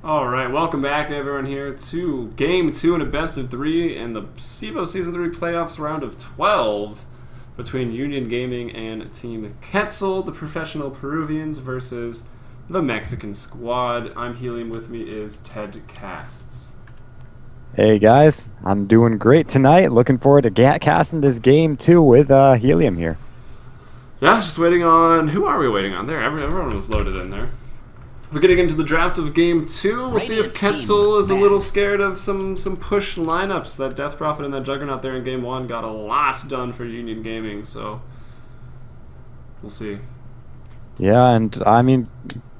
All right, welcome back, everyone, here to Game 2 in a best-of-3 in the CEVO Season 3 playoffs round of 12 between Union Gaming and Team Quetzal, the professional Peruvians, versus the Mexican squad. I'm Helium, with me is Ted Casts. Hey guys, I'm doing great tonight. Looking forward to casting this game too with Helium here. Yeah, just waiting on... Who are we waiting on there? Everyone was loaded in there. We're getting into the draft of Game 2. We'll see if Quetzal is a little scared of some push lineups. That Death Prophet and that Juggernaut there in Game 1 got a lot done for Union Gaming, so we'll see. Yeah, and I mean,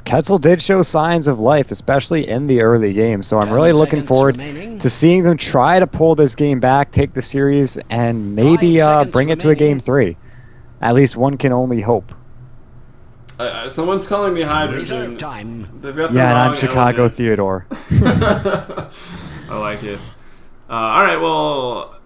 Quetzal did show signs of life, especially in the early game, so I'm really looking forward to seeing them try to pull this game back, take the series, and maybe bring it to a Game 3. At least one can only hope. Someone's calling me Hydrogen. They've got the and wrong I'm Chicago element. Theodore. I like it. All right, well,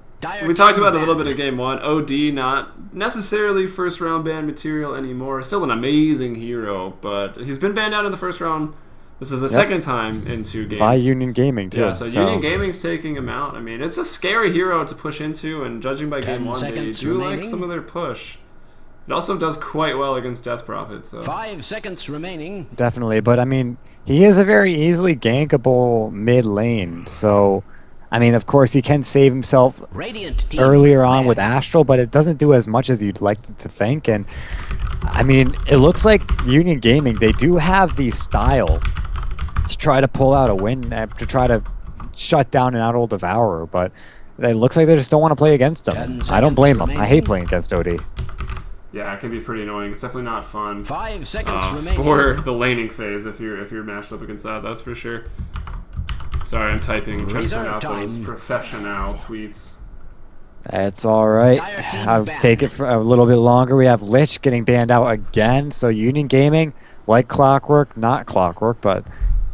we talked about it a little bit in Game 1. OD, not necessarily first-round ban material anymore. Still an amazing hero, but he's been banned out in the first round. This is the second time in 2 games. By Union Gaming, too. Yeah, so Union Gaming's taking him out. I mean, it's a scary hero to push into, and judging by Game 1, they do like some of their push. It also does quite well against Death Prophet. So. 5 seconds remaining. Definitely, but I mean, he is a very easily gankable mid lane. So, I mean, of course, he can save himself earlier on with Astral, but it doesn't do as much as you'd like to think. And I mean, it looks like Union Gaming, they do have the style to try to pull out a win, to try to shut down an Outold Devourer, but it looks like they just don't want to play against him. I don't blame them. I hate playing against OD. Yeah, it can be pretty annoying. It's definitely not fun 5 seconds remaining for the laning phase if you're matched up against that. That's for sure. Sorry, I'm typing, trying to send out those professional tweets. That's all right. I'll take it for a little bit longer. We have Lich getting banned out again. So Union Gaming, like clockwork, not clockwork, but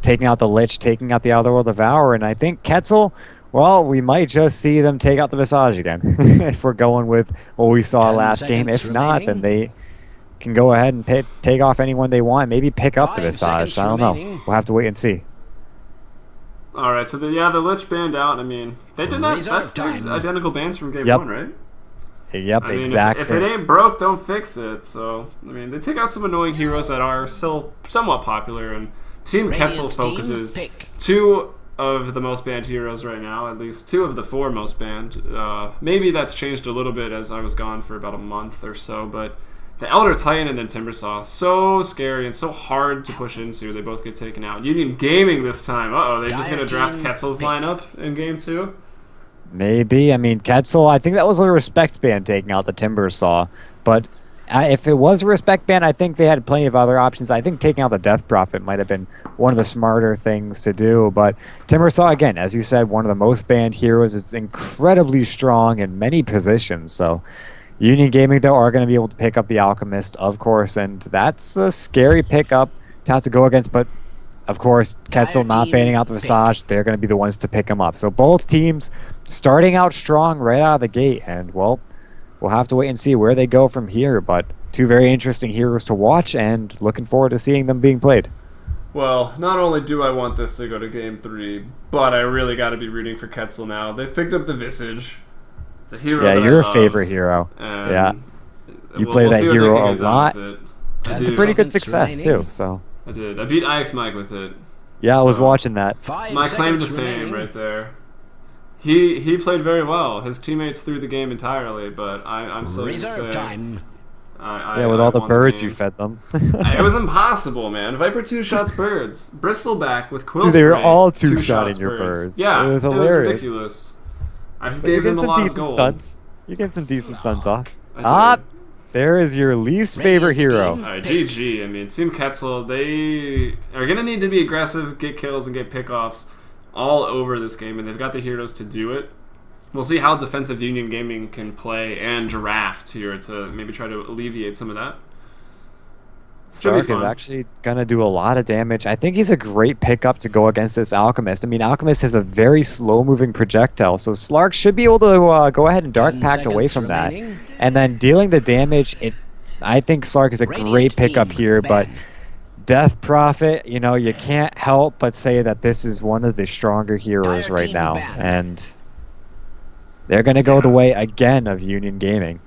taking out the Lich, taking out the Outerworld Devourer, and I think Quetzal. Well, we might just see them take out the Visage again if we're going with what we saw last game. If not, then they can go ahead and take off anyone they want. Maybe pick up the Visage. I don't know. We'll have to wait and see. All right, so the Lich banned out. I mean, they did that. That's identical bans from Game 1, right? Yep, I mean, exactly. If it ain't broke, don't fix it. So, I mean, they take out some annoying heroes that are still somewhat popular, and Team Quetzal focuses 2 of the most banned heroes right now, at least 2 of the 4 most banned. Maybe that's changed a little bit as I was gone for about a month or so, but the Elder Titan and then Timbersaw, so scary and so hard to push into. They both get taken out. Union Gaming this time. They're just going to draft Quetzal's lineup in Game 2? Maybe. I mean, Quetzal, I think that was a respect ban taking out the Timbersaw, but if it was a respect ban, I think they had plenty of other options. I think taking out the Death Prophet might have been one of the smarter things to do. But Timbersaw, again, as you said, one of the most banned heroes. It's incredibly strong in many positions. So Union Gaming, though, are going to be able to pick up the Alchemist, of course. And that's a scary pickup to have to go against. But, of course, Quetzal not banning out the Visage. They're going to be the ones to pick him up. So both teams starting out strong right out of the gate. And, well, we'll have to wait and see where they go from here, but 2 very interesting heroes to watch, and looking forward to seeing them being played. Well, not only do I want this to go to Game 3, but I really got to be rooting for Quetzal now. They've picked up the Visage. It's a hero that you're I a favorite hero. Yeah. You play that hero a lot. I Had pretty good success, too. So I did. I beat IX Mike with it. Yeah, I was watching that. It's my claim to fame right there. He played very well. His teammates threw the game entirely, but I'm still going to say... with all the birds you fed them. It was impossible, man. Viper 2-shots birds. Bristleback with Quill Dude, they were Spray, all 2-shotting your birds. Yeah, it was hilarious. It was ridiculous. I gave them a lot of gold. Stunts. You get some decent stunts off. There is your least favorite hero. All right, GG. I mean, Team Quetzal, they are going to need to be aggressive, get kills, and get pickoffs all over this game, and they've got the heroes to do it. We'll see how defensive Union Gaming can play and draft here to maybe try to alleviate some of that. Slark is actually going to do a lot of damage. I think he's a great pickup to go against this Alchemist. I mean, Alchemist has a very slow-moving projectile, so Slark should be able to go ahead and Dark Pact away from that. And then dealing the damage, I think Slark is a great pickup here, but Death Prophet, you know, you can't help but say that this is one of the stronger heroes right now. And they're going to go the way, again, of Union Gaming.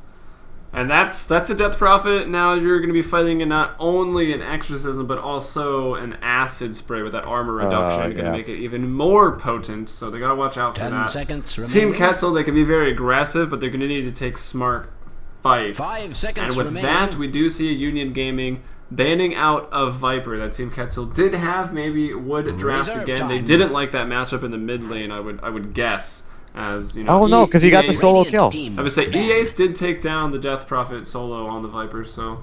And that's a Death Prophet. Now you're going to be fighting not only an Exorcism, but also an Acid Spray with that armor reduction. Going to make it even more potent, so they got to watch out for 10 that. seconds Team Quetzal, they can be very aggressive, but they're going to need to take smart fights. 5 seconds and with remaining. that, we do see a Union Gaming banning out of Viper that Team Quetzal did have, maybe would draft Reserve again. time. They didn't like that matchup in the mid lane, I would guess. As you know, Oh no, because he got the solo kill. I would say E-Ace did take down the Death Prophet solo on the Viper, so...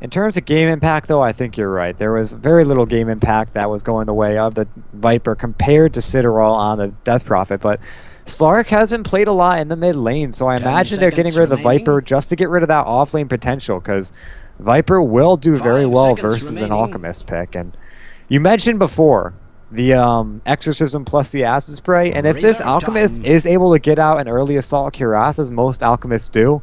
In terms of game impact, though, I think you're right. There was very little game impact that was going the way of the Viper compared to Citadel on the Death Prophet, but Slark has been played a lot in the mid lane, so I imagine they're getting rid of the Viper just to get rid of that off-lane potential, because Viper will do very well versus an Alchemist pick. And you mentioned before the Exorcism plus the Acid Spray, and if this Alchemist is able to get out an early Assault Cuirass, as most Alchemists do,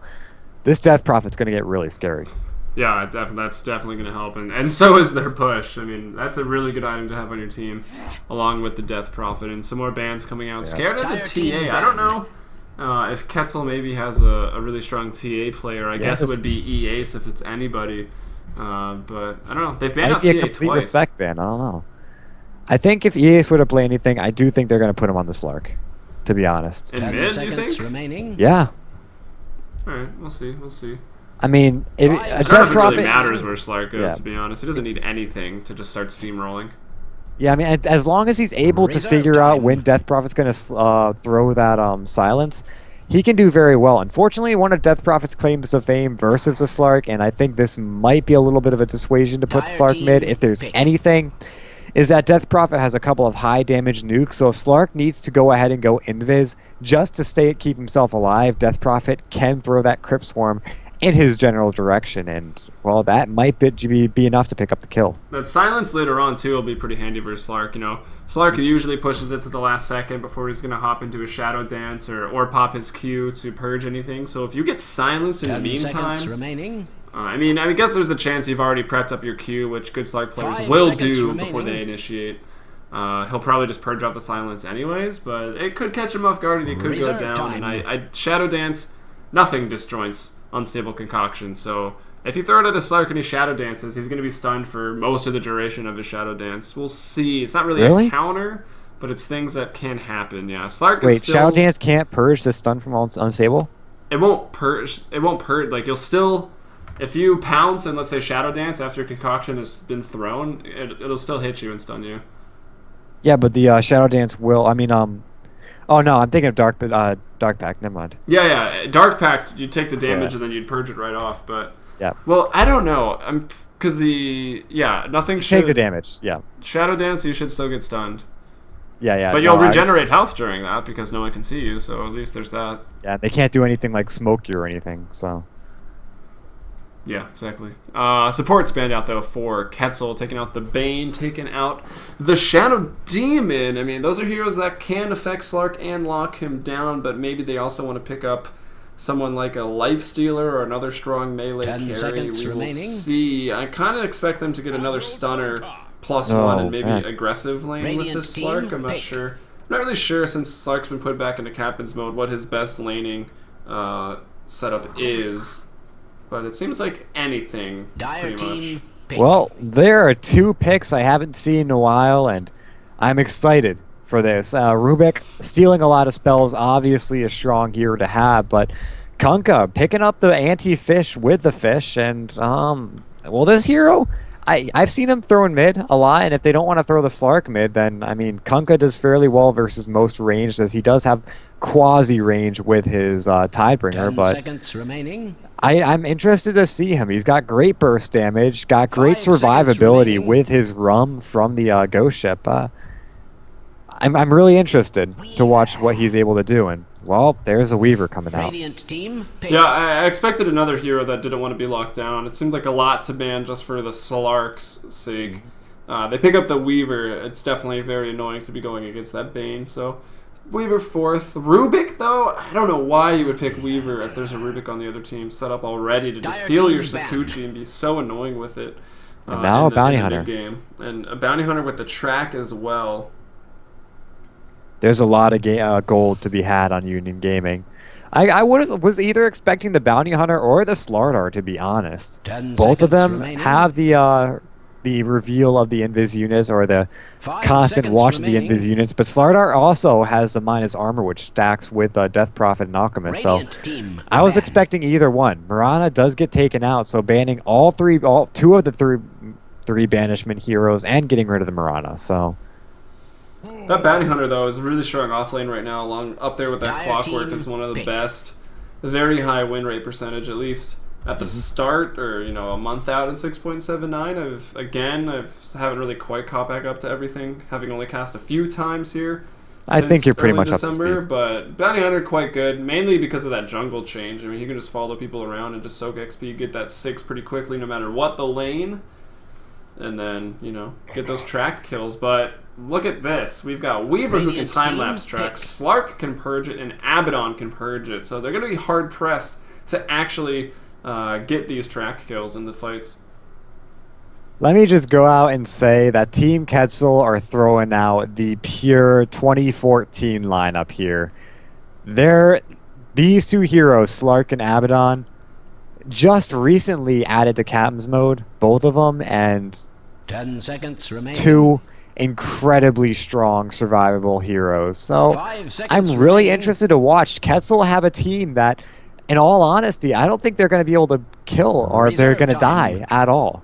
this Death Prophet's going to get really scary. Yeah, that's definitely going to help, and so is their push. I mean, that's a really good item to have on your team, along with the Death Prophet, and some more bans coming out. Scared of the TA. I don't know if Quetzal maybe has a really strong TA player. I guess it would be E-Ace if it's anybody, but I don't know. They've banned out TA Might be a complete twice. respect ban. I don't know. I think if E-Ace were to play anything, I do think they're going to put him on the Slark, to be honest. In 10 mid, you seconds think? remaining. Yeah. All right, we'll see. We'll see. I mean, a I don't know Death if it Prophet... really matters where Slark goes, Yeah. to be honest. He doesn't need anything to just start steamrolling. Yeah, I mean, as long as he's able to Reserve figure out time. when Death Prophet's going to throw that silence, he can do very well. Unfortunately, one of Death Prophet's claims to fame versus the Slark, and I think this might be a little bit of a dissuasion to put Dire Slark team mid if there's pick. anything, is that Death Prophet has a couple of high damage nukes, so if Slark needs to go ahead and go invis just to keep himself alive, Death Prophet can throw that Crypt Swarm in his general direction, and, well, that might be enough to pick up the kill. That silence later on, too, will be pretty handy for Slark. You know, Slark usually pushes it to the last second before he's going to hop into a Shadow Dance or pop his Q to purge anything. So if you get silenced in the 10 seconds meantime... remaining. I guess there's a chance you've already prepped up your Q, which good Slark players 5 will seconds do remaining. before they initiate. He'll probably just purge off the silence anyways, but it could catch him off guard and he could go Reserve down. time. And I Shadow Dance, nothing disjoints Unstable Concoction. So if you throw it at a Slark and he Shadow Dances, he's going to be stunned for most of the duration of his Shadow Dance. We'll see. It's not really a counter, but it's things that can happen. Yeah, Slark is still... Shadow Dance can't purge the stun from Unstable? It won't purge. It won't purge. Like, you'll still... If you pounce and, let's say, Shadow Dance after Concoction has been thrown, it'll still hit you and stun you. Yeah, but the Shadow Dance will... Oh, no, I'm thinking of Dark Pact. Never mind. Yeah. Dark Pact, you'd take the damage and then you'd purge it right off, but... Yeah. Well, I don't know. Because nothing should... Takes the damage, yeah. Shadow Dance, you should still get stunned. Yeah. But you'll regenerate health during that because no one can see you, so at least there's that. Yeah, they can't do anything like smoke you or anything, so... Yeah, exactly. Support's banned out, though, for Quetzal, taking out the Bane, taking out the Shadow Demon. I mean, those are heroes that can affect Slark and lock him down, but maybe they also want to pick up someone like a Lifestealer or another strong melee 10 carry. seconds We will remaining. see. I kind of expect them to get another Stunner +1 and maybe aggressive lane with this Slark. I'm not sure. I'm not really sure, since Slark's been put back into Captain's mode, what his best laning setup is. But it seems like anything, Dire pretty much. team pick. Well, there are two picks I haven't seen in a while, and I'm excited for this. Rubik stealing a lot of spells, obviously a strong hero to have, but Kunkka picking up the anti-fish with the fish, and, well, this hero, I've seen him throwing mid a lot, and if they don't want to throw the Slark mid, then, I mean, Kunkka does fairly well versus most ranged, as he does have quasi-range with his Tidebringer, 10 but... seconds remaining. I'm interested to see him. He's got great burst damage, got great 5 seconds survivability remaining. with his rum from the ghost ship. I'm really interested to watch what he's able to do. And, well, there's a Weaver coming out. Radiant team pick. Yeah, I expected another hero that didn't want to be locked down. It seemed like a lot to ban just for the Slark's sake. They pick up the Weaver. It's definitely very annoying to be going against that Bane, so... Weaver 4th. Rubik, though, I don't know why you would pick Weaver if there's a Rubik on the other team set up already to just Dire steal your team back. Sakuchi and be so annoying with it. And now a bounty in the hunter. mid-game. And a bounty hunter with the track as well. There's a lot of gold to be had on Union Gaming. I was either expecting the bounty hunter or the Slardar, to be honest. 10 Both of seconds them remaining. have the reveal of the invis units or the 5 constant seconds watch of the remaining. invis units, but Slardar also has the minus armor, which stacks with Death Prophet and Alchemist. So Radiant team I was banned. expecting either one. Mirana does get taken out, so banning two of the three banishment heroes and getting rid of the Mirana. So That bounty hunter though is really strong off lane right now, along up there with that Dire clockwork team is one of the pick. best. Very high win rate percentage, at least at the start, or a month out in 6.79. I haven't really quite caught back up to everything, having only cast a few times here. I think since you're pretty early much up to December, speed. but bounty hunter quite good, mainly because of that jungle change. I mean, you can just follow people around and just soak XP, get that 6 pretty quickly, no matter what the lane. And then, get those track kills. But look at this. We've got Weaver who can Radiant time-lapse team track. pick. Slark can purge it, and Abaddon can purge it. So they're going to be hard-pressed to actually get these track kills in the fights. let me just go out and say that Team Quetzal are throwing out the pure 2014 lineup here. These two heroes, Slark and Abaddon, just recently added to Captain's Mode, both of them, and 10 seconds remaining. two incredibly strong survivable heroes. So 5 seconds I'm really remaining. interested to watch Quetzal have a team that, in all honesty, I don't think they're going to be able to kill or they're Reserve going to time. die at all.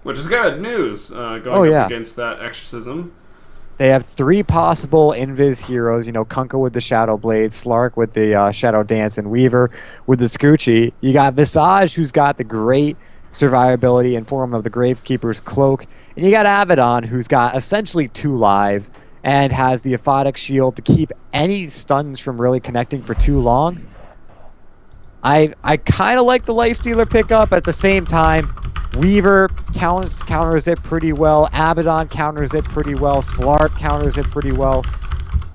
Which is good news going Oh, up yeah. against that exorcism. They have three possible invis heroes, Kunkka with the Shadow Blade, Slark with the Shadow Dance, and Weaver with the Scoochie. You got Visage, who's got the great survivability in form of the Gravekeeper's Cloak. And you got Abaddon, who's got essentially 2 lives and has the Aphotic Shield to keep any stuns from really connecting for too long. I kind of like the Lifestealer pickup. At the same time, Weaver counters it pretty well. Abaddon counters it pretty well. Slark counters it pretty well.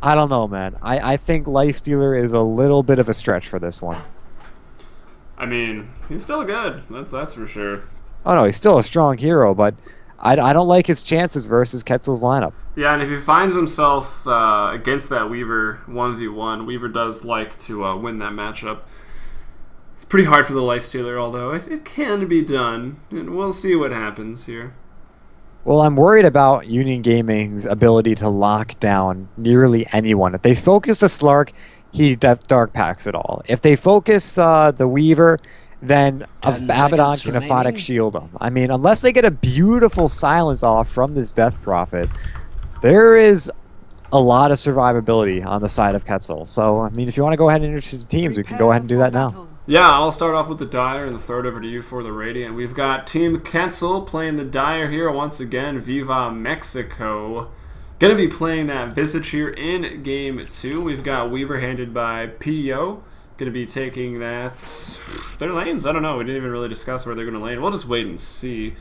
I don't know, man. I think Lifestealer is a little bit of a stretch for this one. I mean, he's still good. That's for sure. Oh, no, he's still a strong hero, but I don't like his chances versus Quetzal's lineup. Yeah, and if he finds himself against that Weaver 1v1, Weaver does like to win that matchup. It's pretty hard for the Lifestealer, although it can be done, and we'll see what happens here. Well, I'm worried about Union Gaming's ability to lock down nearly anyone. If they focus the Slark, he dark packs it all. If they focus the Weaver, then 10 Abaddon seconds can remaining. Aphotic Shield him. I mean, unless they get a beautiful silence off from this Death Prophet, there is a lot of survivability on the side of Quetzal. So, I mean, if you want to go ahead and introduce the teams, we can go ahead and do that now. Yeah, I'll start off with the Dire and throw it over to you for the Radiant. We've got Team Quetzal playing the Dire here once again. Viva Mexico. Going to be playing that Visage here in Game 2. We've got Weaver handed by P.O. Going to be taking that. Their lanes, I don't know. We didn't even really discuss where they're going to lane. We'll just wait and see.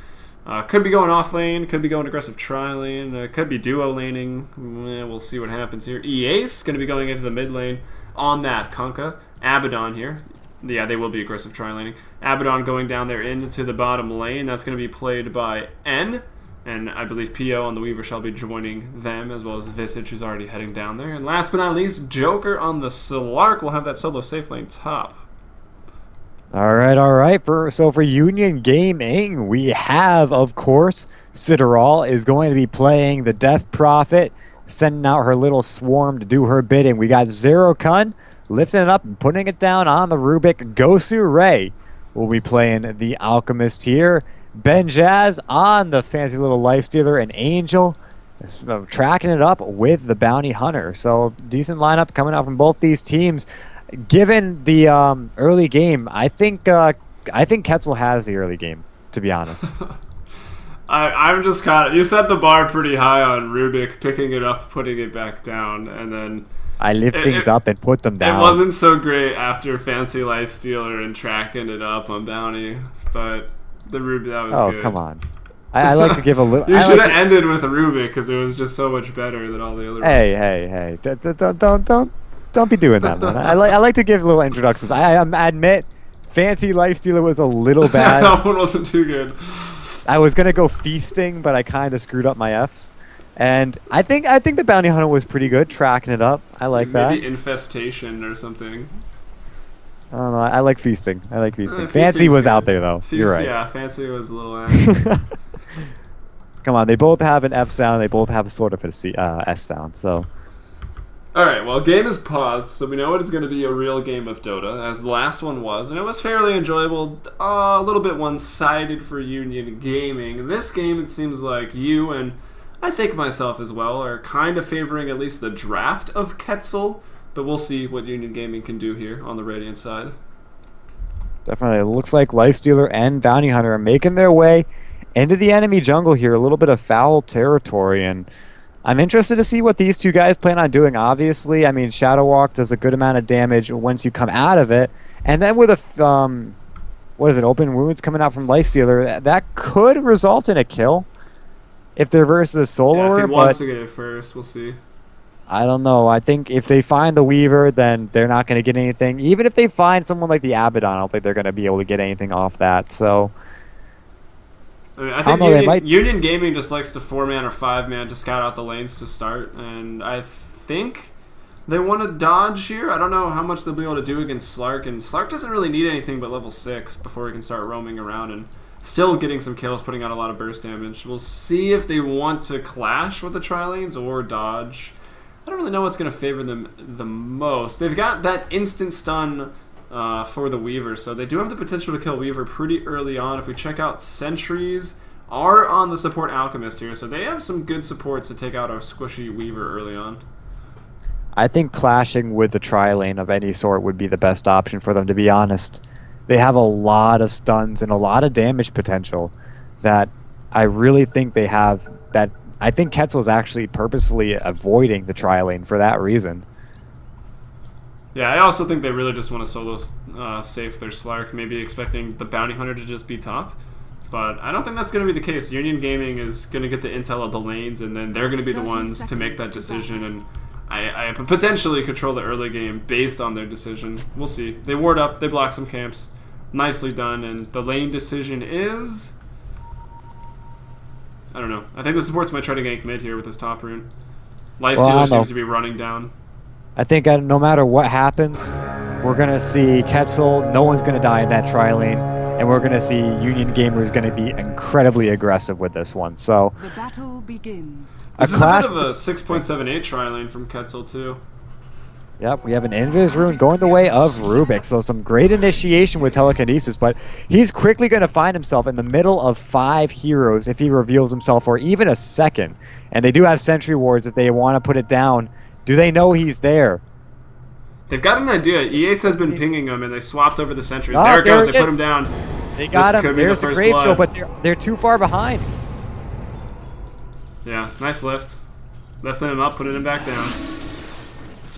Could be going off lane. Could be going aggressive tri-lane. Could be duo laning. We'll see what happens here. EA's going to be going into the mid lane on that Kunkka. Abaddon here. Yeah, they will be aggressive tri-laning. Abaddon going down there into the bottom lane. That's going to be played by N. And I believe P.O. on the Weaver shall be joining them, as well as Visage, who's already heading down there. And last but not least, Joker on the Slark will have that solo safe lane top. All right. So for Union Gaming, we have, of course, Citadel is going to be playing the Death Prophet, sending out her little swarm to do her bidding. We got Zero Kun lifting it up and putting it down on the Rubik. Gosu Ray will be playing the Alchemist here. Ben Jazz on the fancy little Lifestealer, and Angel tracking it up with the Bounty Hunter. So decent lineup coming out from both these teams. Given the early game, I think Quetzal has the early game, to be honest. I'm just kind of... You set the bar pretty high on Rubik, picking it up, putting it back down, and then... I lift things up and put them down. It wasn't so great after Fancy Lifestealer and tracking it up on Bounty, but the Rubik, that was good. Oh, come on. I like to give a little... You should have ended with Rubik, because it was just so much better than all the other ones. Hey. Don't be doing that, man. I like to give little introductions. I admit Fancy Lifestealer was a little bad. That one wasn't too good. I was gonna go feasting, but I kind of screwed up my Fs. And I think the bounty hunter was pretty good, tracking it up. I like that. Maybe infestation or something. I don't know. I like feasting. I like feasting. Fancy Feasting's was good. out there though. You're right. Yeah, fancy was a little. Come on, they both have an F sound. They both have sort of a S sound. So. All right. Well, game is paused, so we know it is going to be a real game of Dota, as the last one was, and it was fairly enjoyable. A little bit one-sided for Union Gaming. This game, it seems like you and I think myself as well are kind of favoring at least the draft of Quetzal, but we'll see what Union Gaming can do here on the Radiant side. Definitely. It looks like Lifestealer and Bounty Hunter are making their way into the enemy jungle here. A little bit of foul territory, and I'm interested to see what these two guys plan on doing. Obviously, I mean, Shadow Walk does a good amount of damage once you come out of it, and then with a what is it, open wounds coming out from Lifestealer, that could result in a kill if they're versus a soloer. Yeah, if he wants to get it first, we'll see. I don't know. I think if they find the Weaver, then they're not going to get anything. Even if they find someone like the Abaddon, I don't think they're going to be able to get anything off that. So, I mean, I think Union Gaming just likes to 4-man or 5-man to scout out the lanes to start, and I think they want to dodge here. I don't know how much they'll be able to do against Slark, and Slark doesn't really need anything but level 6 before he can start roaming around and still getting some kills, putting out a lot of burst damage. We'll see if they want to clash with the tri-lanes or dodge. I don't really know what's going to favor them the most. They've got that instant stun for the Weaver, so they do have the potential to kill Weaver pretty early on. If we check out Sentries are on the support Alchemist here, so they have some good supports to take out a squishy Weaver early on. I think clashing with the tri-lane of any sort would be the best option for them, to be honest. They have a lot of stuns and a lot of damage potential that I really think they have. That I think Quetzal is actually purposefully avoiding the tri-lane for that reason. Yeah, I also think they really just want to solo safe their Slark, maybe expecting the Bounty Hunter to just be top. But I don't think that's going to be the case. Union Gaming is going to get the intel of the lanes, and then they're going to be the ones to make that decision. And I potentially control the early game based on their decision. We'll see. They ward up, they block some camps. Nicely done, and the lane decision is... I don't know. I think the supports might try to gank mid here with this top rune. Lifestealer seems to be running down. I think no matter what happens, we're going to see Quetzal. No one's going to die in that tri-lane, and we're going to see Union Gamers going to be incredibly aggressive with this one. So the battle begins. This is a bit of a 6.78 tri-lane from Quetzal too. Yep, we have an Invis rune going the way of Rubik, so some great initiation with telekinesis, but he's quickly going to find himself in the middle of 5 heroes if he reveals himself for even a second. And they do have sentry wards if they want to put it down. Do they know he's there? They've got an idea. EACE has been pinging him, and they swapped over the sentries. There it goes. They put him down. They got him. There's a great show, but they're too far behind. Yeah, nice lift. Lifting him up, putting him back down.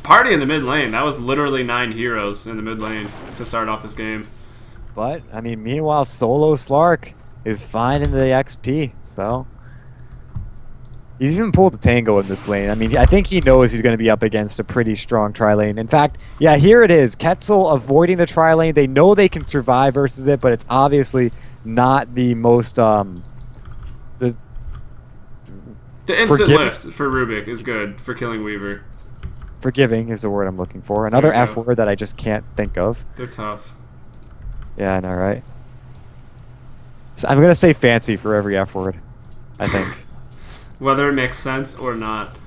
Party in the mid lane. That was literally 9 heroes in the mid lane to start off this game. But, I mean, meanwhile, solo Slark is finding the XP, so... He's even pulled a tango in this lane. I mean, I think he knows he's going to be up against a pretty strong tri-lane. In fact, yeah, here it is. Quetzal avoiding the tri-lane. They know they can survive versus it, but it's obviously not the most... The instant lift for Rubik is good for killing Weaver. Forgiving is the word I'm looking for. Another F word that I just can't think of. They're tough. Yeah, I know, right? So I'm going to say fancy for every F word, I think. Whether it makes sense or not.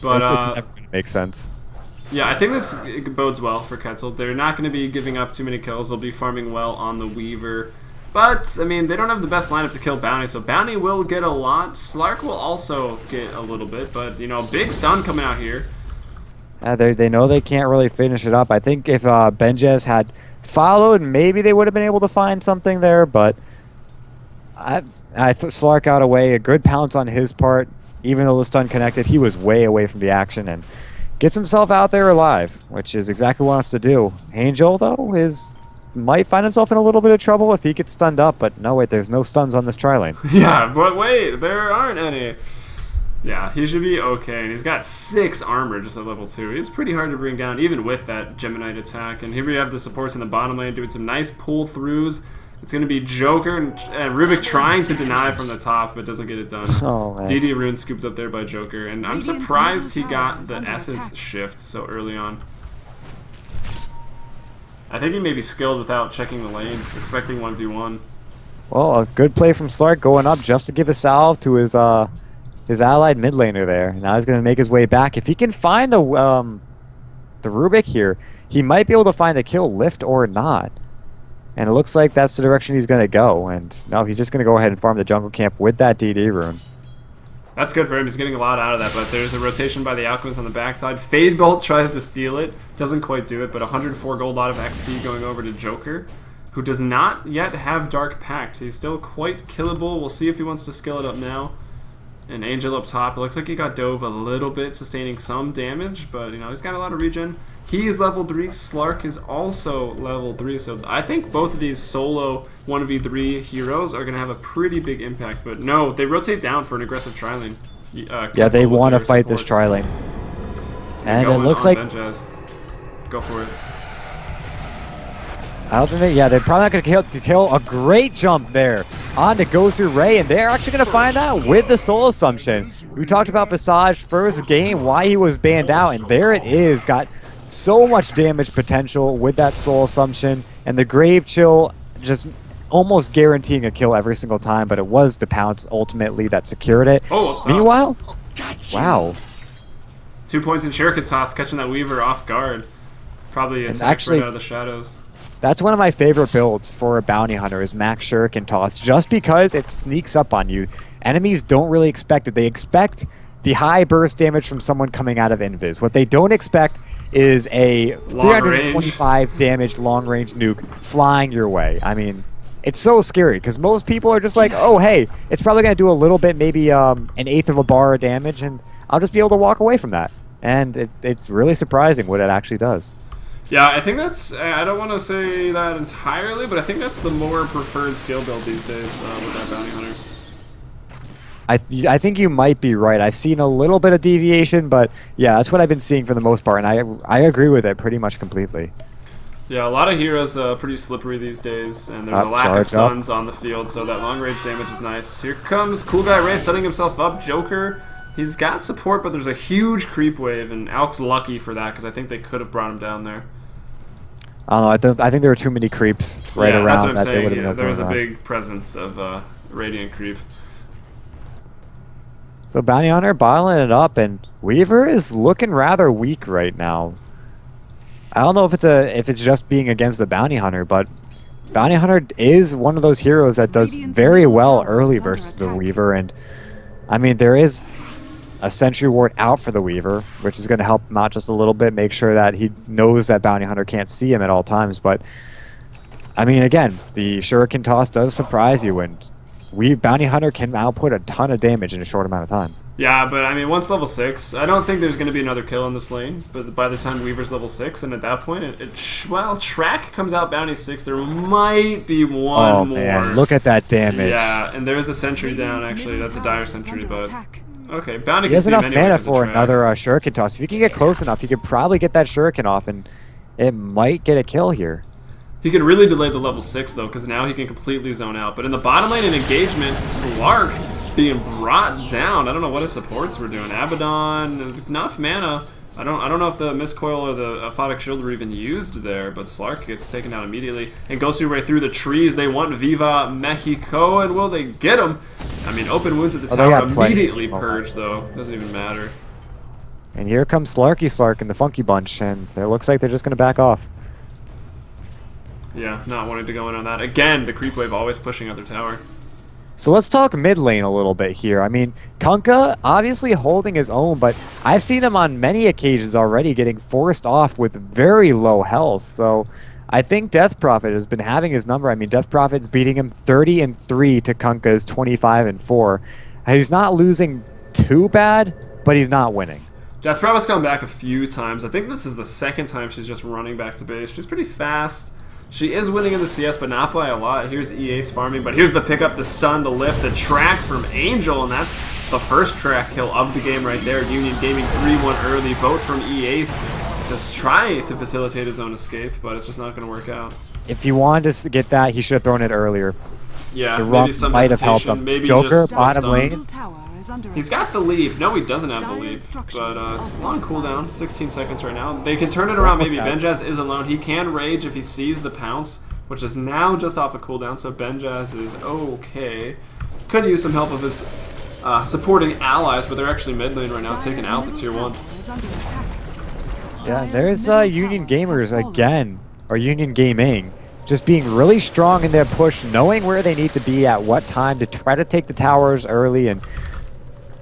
But it's never going to make sense. Yeah, I think this bodes well for Quetzal. They're not going to be giving up too many kills. They'll be farming well on the Weaver. But, I mean, they don't have the best lineup to kill Bounty, so Bounty will get a lot. Slark will also get a little bit, but, you know, big stun coming out here. They know they can't really finish it up. I think if Benjez had followed, maybe they would have been able to find something there, but I Slark got away. A good pounce on his part. Even though the stun connected, he was way away from the action and gets himself out there alive, which is exactly what he wants to do. Angel, though, might find himself in a little bit of trouble if he gets stunned up, but no, wait, there's no stuns on this tri-lane. Yeah, but wait, there aren't any. Yeah, he should be okay, and he's got 6 armor just at level 2. He's pretty hard to bring down, even with that Geminite attack. And here we have the supports in the bottom lane doing some nice pull-throughs. It's going to be Joker and Rubik trying to deny from the top, but doesn't get it done. Oh, man. DD Rune scooped up there by Joker, and I'm surprised he got the Essence shift so early on. I think he may be skilled without checking the lanes, expecting 1v1. Well, a good play from Slark going up just to give a salve to his allied mid laner there. Now he's going to make his way back. If he can find the Rubik here, he might be able to find a kill, lift or not. And it looks like that's the direction he's going to go. And no, he's just going to go ahead and farm the jungle camp with that DD rune. That's good for him. He's getting a lot out of that, but there's a rotation by the Alchemist on the backside. Fade Bolt tries to steal it. Doesn't quite do it, but 104 gold out of XP going over to Joker, who does not yet have Dark Pact. He's still quite killable. We'll see if he wants to skill it up now. And Angel up top. It looks like he got dove a little bit, sustaining some damage, but you know, he's got a lot of regen. He is level 3. Slark is also level 3, so I think both of these solo 1v3 heroes are going to have a pretty big impact. But no, they rotate down for an aggressive tri-lane. Yeah, they want to fight this tri-lane. And it looks like... Go for it. I don't think they're probably not going to kill. A great jump there on to Gosu Ray, and they're actually going to find that with the Soul Assumption. We talked about Visage first game, why he was banned out, and there it is. Got so much damage potential with that Soul Assumption, and the Grave Chill just almost guaranteeing a kill every single time, but it was the Pounce ultimately that secured it. Oh, meanwhile, wow. 2 points in Shuriken Toss, catching that Weaver off guard. Probably attacked right out of the shadows. That's one of my favorite builds for a bounty hunter is Max Shuriken Toss, just because it sneaks up on you. Enemies don't really expect it. They expect the high burst damage from someone coming out of Invis. What they don't expect is a 325 damage long-range nuke flying your way. I mean, it's so scary because most people are just like, oh, hey, it's probably going to do a little bit, maybe an eighth of a bar of damage, and I'll just be able to walk away from that. And it's really surprising what it actually does. Yeah, I think that's, I don't want to say that entirely, but I think that's the more preferred skill build these days with that bounty hunter. I think you might be right. I've seen a little bit of deviation, but yeah, that's what I've been seeing for the most part, and I agree with it pretty much completely. Yeah, a lot of heroes pretty slippery these days, and there's a lack of stuns on the field, so that long range damage is nice. Here comes Cool Guy Ray stunning himself up. Joker, he's got support, but there's a huge creep wave, and Alk's lucky for that because I think they could have brought him down there. I don't know. I think there were too many creeps right around. That's what I'm that saying. They Yeah, there was a big presence of Radiant creep. So Bounty Hunter bottling it up, and Weaver is looking rather weak right now. I don't know if it's just being against the Bounty Hunter, but Bounty Hunter is one of those heroes that does very well early versus the Weaver, and I mean there is a Sentry Ward out for the Weaver, which is going to help him out just a little bit, make sure that he knows that Bounty Hunter can't see him at all times. But I mean, again, the Shuriken Toss does surprise you, and Bounty Hunter can output a ton of damage in a short amount of time. Yeah, but I mean, once level 6, I don't think there's going to be another kill in this lane. But by the time Weaver's level 6, and at that point, well, Track comes out Bounty 6. There might be one more. Man, look at that damage. Yeah, and there's a sentry down. Actually, that's a dire sentry, but okay, Bounty. He has enough mana for another Shuriken Toss. If you can get close enough, you could probably get that Shuriken off, and it might get a kill here. He can really delay the level 6 though, because now he can completely zone out. But in the bottom lane in engagement, Slark being brought down. I don't know what his supports were doing. Abaddon, enough mana. I don't know if the Mistcoil or the Aphotic Shield were even used there, but Slark gets taken out immediately and goes right through the trees. They want Viva Mexico, and will they get him? I mean, open wounds at the tower immediately purged though. Doesn't even matter. And here comes Slarky Slark and the Funky Bunch, and it looks like they're just going to back off. Yeah, not wanting to go in on that. Again, the creep wave always pushing out their tower. So let's talk mid lane a little bit here. I mean, Kunkka obviously holding his own, but I've seen him on many occasions already getting forced off with very low health. So I think Death Prophet has been having his number. I mean, Death Prophet's beating him 30-3 to Kunkka's 25-4. He's not losing too bad, but he's not winning. Death Prophet's come back a few times. I think this is the second time she's just running back to base. She's pretty fast. She is winning in the CS, but not by a lot. Here's EA's farming, but here's the pickup, the stun, the lift, the track from Angel, and that's the first track kill of the game right there. Union Gaming 3-1 early, vote from EA's just try to facilitate his own escape, but it's just not going to work out. if he wanted to get that, he should have thrown it earlier. Yeah, The maybe rump some might have helped hesitation. him. Maybe Joker, just bottom stunned. lane. Middle tower is under He's attack. got the lead. No, he doesn't have the lead. Dire's But structures it's are on cooldown. fortified. 16 seconds right now. They can turn it around maybe. Almost has Benjaz is alone. He can rage if he sees the pounce, which is now just off a cooldown, so Benjaz is okay. Could use some help of his supporting allies, but they're actually mid lane right now, taking Dire's out the middle tier 1. tower is under attack. Yeah, Dire's there's middle Union tower has Gamers fallen. again, or Union Gaming, just being really strong in their push, knowing where they need to be at what time to try to take the towers early. And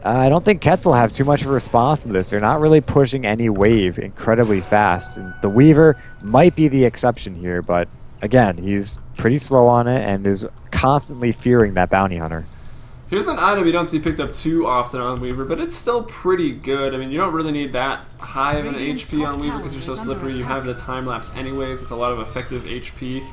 I don't think Quetzal have too much of a response to this. They're not really pushing any wave incredibly fast. And the Weaver might be the exception here, but again, he's pretty slow on it and is constantly fearing that bounty hunter. Here's an item you don't see picked up too often on Weaver, but it's still pretty good. I mean, you don't really need that high of an Radiant's HP top on Weaver tower because you're so is under slippery. You attack. have the time lapse anyways. It's a lot of effective HP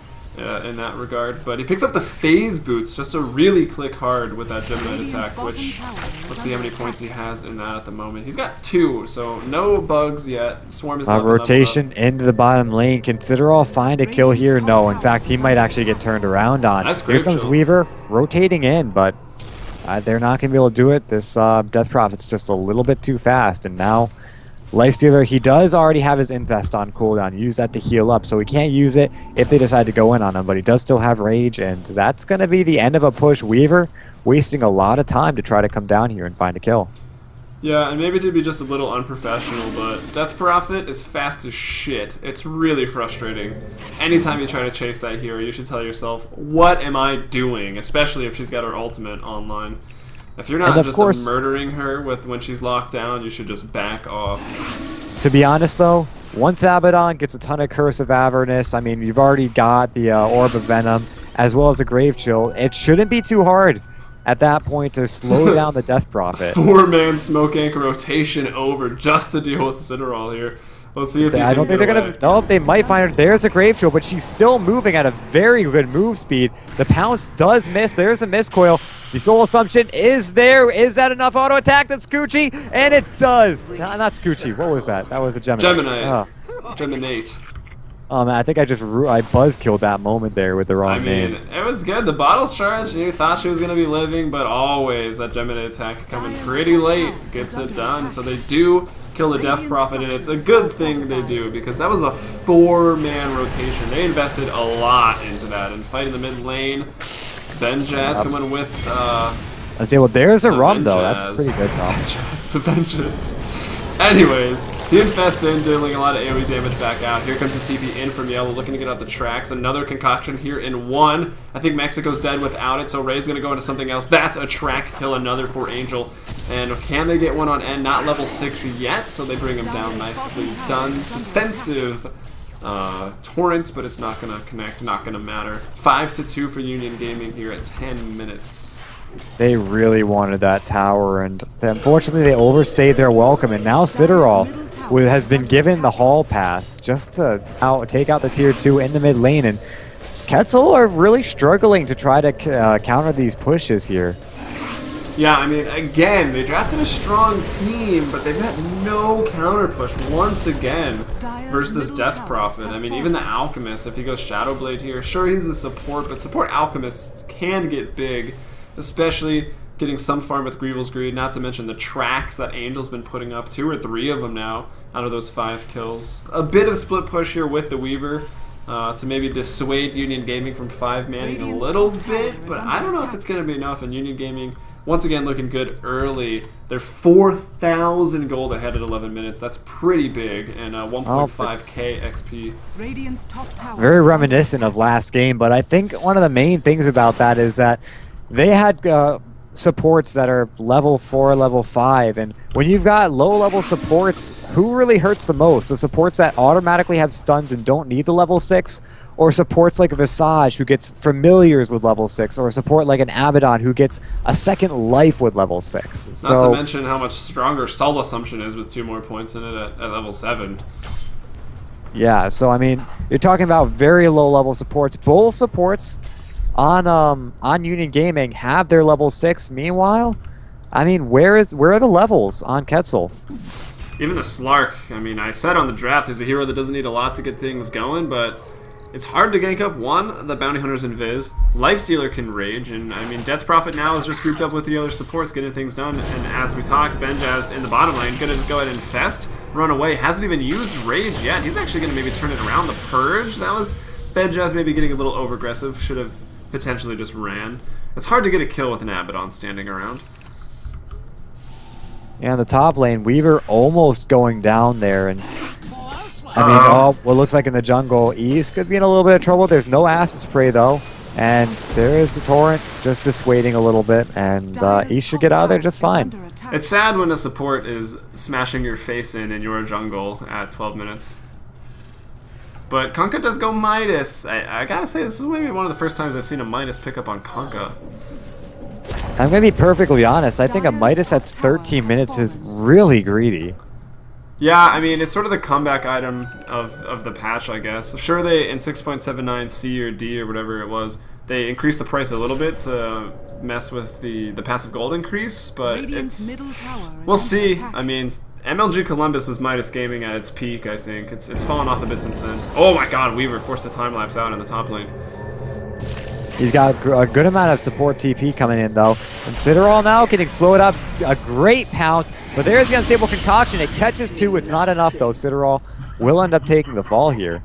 in that regard. But he picks up the phase boots just to really click hard with that Gemini Radiant's attack, bottom which tower is let's see how under many points he attack. has in that at the moment. He's got 2, so no bugs yet. Swarm is not been leveled up. Rotation into the bottom lane. Consider all find a kill here. No, in fact, he might actually get turned around on. Nice Here grave comes shield. Weaver rotating in, but they're not going to be able to do it. This Death Prophet's just a little bit too fast. And now, Lifestealer, he does already have his Infest on cooldown. Use that to heal up, so he can't use it if they decide to go in on him. But he does still have Rage, and that's going to be the end of a push. Weaver wasting a lot of time to try to come down here and find a kill. Yeah, and maybe to be just a little unprofessional, but Death Prophet is fast as shit. It's really frustrating. Anytime you try to chase that hero, you should tell yourself, what am I doing? Especially if she's got her ultimate online. If you're not And of just course- murdering her with when she's locked down, you should just back off. To be honest, though, once Abaddon gets a ton of Curse of Avernus, I mean, you've already got the Orb of Venom, as well as a Grave Chill. It shouldn't be too hard at that point to slow down the Death Prophet. 4-man smoke anchor rotation over just to deal with Citadel here. Let's see if he I can don't think get they're away. going to... No, they might find her. There's a Grave Chill, but she's still moving at a very good move speed. The Pounce does miss. There's a miscoil. The Soul Assumption is there. Is that enough auto attack? That's Scoochie, and it does. Not Scoochie. What was that? That was a Gemini. Gemini. Oh. Geminate. Man, I think I buzz killed that moment there with the wrong I mean, name. it was good. The bottle's charged. You thought she was going to be living, but always that Gemini attack coming pretty late gets it done. So they do kill the Death Prophet, and it's a good thing they do because that was a 4-man rotation. They invested a lot into that and fighting the mid lane. Benjaz coming with I say, well, there's a the rum though. That's Vengeance. pretty good, though. Vengeance, the Vengeance. Anyways, he infests in, dealing a lot of AoE damage back out. Here comes the TP in from Yellow, looking to get out the tracks. Another concoction here in 1. I think Mexico's dead without it, so Ray's going to go into something else. That's a track till another for Angel. And can they get one on N? Not level 6 yet, so they bring him down nicely done. Defensive torrent, but it's not going to connect, not going to matter. 5-2 for Union Gaming here at 10 minutes. They really wanted that tower, and unfortunately they overstayed their welcome, and now Citadel has been given the hall pass just to take out the tier 2 in the mid lane, and Quetzal are really struggling to try to counter these pushes here. Yeah, I mean, again, they drafted a strong team, but they've got no counter push once again versus this Death Prophet. I mean, even the Alchemist, if he goes Shadowblade here, sure, he's a support, but support Alchemists can get big, especially getting some farm with Grievel's Greed, not to mention the tracks that Angel's been putting up, 2 or 3 of them now out of those 5 kills. A bit of split push here with the Weaver to maybe dissuade Union Gaming from 5-manning a little bit, but I don't know if it's going to be enough, and Union Gaming once again looking good early. They're 4,000 gold ahead at 11 minutes. That's pretty big, and 1.5k XP. Radiant's top tower Very is under reminiscent of attack. last game, but I think one of the main things about that is that they had supports that are level 4, level 5, and when you've got low-level supports, who really hurts the most? The supports that automatically have stuns and don't need the level 6, or supports like a Visage who gets familiars with level 6, or a support like an Abaddon who gets a second life with level 6. Not to mention how much stronger Soul Assumption is with 2 more points in it at level 7. Yeah, so I mean, you're talking about very low-level supports. Both supports on Union Gaming have their level 6. Meanwhile, I mean, where are the levels on Quetzal? Even the Slark, I mean, I said on the draft he's a hero that doesn't need a lot to get things going, but It's hard to gank up one, the Bounty Hunter's Invis. Lifestealer can rage, and I mean, Death Prophet now is just grouped up with the other supports getting things done. And as we talk, Benjaz in the bottom lane, gonna just go ahead and infest, run away. Hasn't even used rage yet. He's actually gonna maybe turn it around. The Purge, that was Benjaz maybe getting a little over aggressive. Should have potentially just ran. It's hard to get a kill with an Abaddon standing around. Yeah, in the top lane, Weaver almost going down there, and I mean, what looks like in the jungle, East could be in a little bit of trouble. There's no acid spray though, and there is the torrent just dissuading a little bit, and East should get out of there just fine. It's sad when a support is smashing your face in your jungle at 12 minutes. But Kunkka does go Midas. I gotta say, this is maybe one of the first times I've seen a Midas pick up on Kunkka. I'm gonna be perfectly honest. I think a Midas at 13 minutes is really greedy. Yeah, I mean, it's sort of the comeback item of the patch, I guess. Sure, they, in 6.79 C or D or whatever it was, they increased the price a little bit to mess with the passive gold increase, but we'll see. I mean, MLG Columbus was Midas Gaming at its peak, I think. It's fallen off a bit since then. Oh my god, Weaver forced a time-lapse out in the top lane. He's got a good amount of support TP coming in, though. And Citadel now getting slowed up. A great pounce. But there's the Unstable Concoction. It catches two. It's not enough, though. Citadel will end up taking the fall here.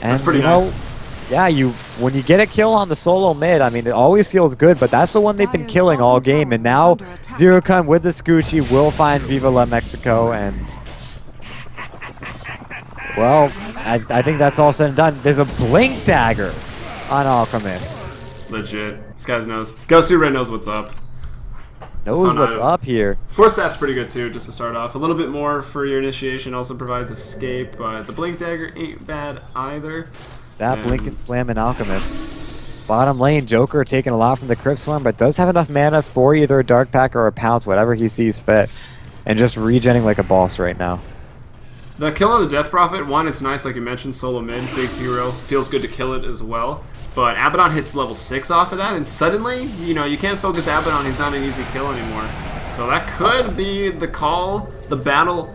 And, that's pretty nice. Yeah, when you get a kill on the solo mid, I mean, it always feels good, but that's the one they've been killing all game. And now, Zerocon with the Scoochie will find Viva La Mexico, and... well, I think that's all said and done. There's a Blink Dagger on Alchemist. Legit. This guy knows. Gosu knows what's up. Knows what's up here. Force Staff's pretty good too, just to start off. A little bit more for your initiation, also provides escape, but the Blink Dagger ain't bad either. That Blink and Slam in Alchemist. Bottom lane, Joker taking a lot from the Crypt Swarm, but does have enough mana for either a Dark Pack or a Pounce, whatever he sees fit. And just regenning like a boss right now. The kill on the Death Prophet, one, it's nice, like you mentioned, solo mid, big hero. Feels good to kill it as well. But Abaddon hits level 6 off of that, and suddenly, you know, you can't focus Abaddon, he's not an easy kill anymore. So that could be the call, the battle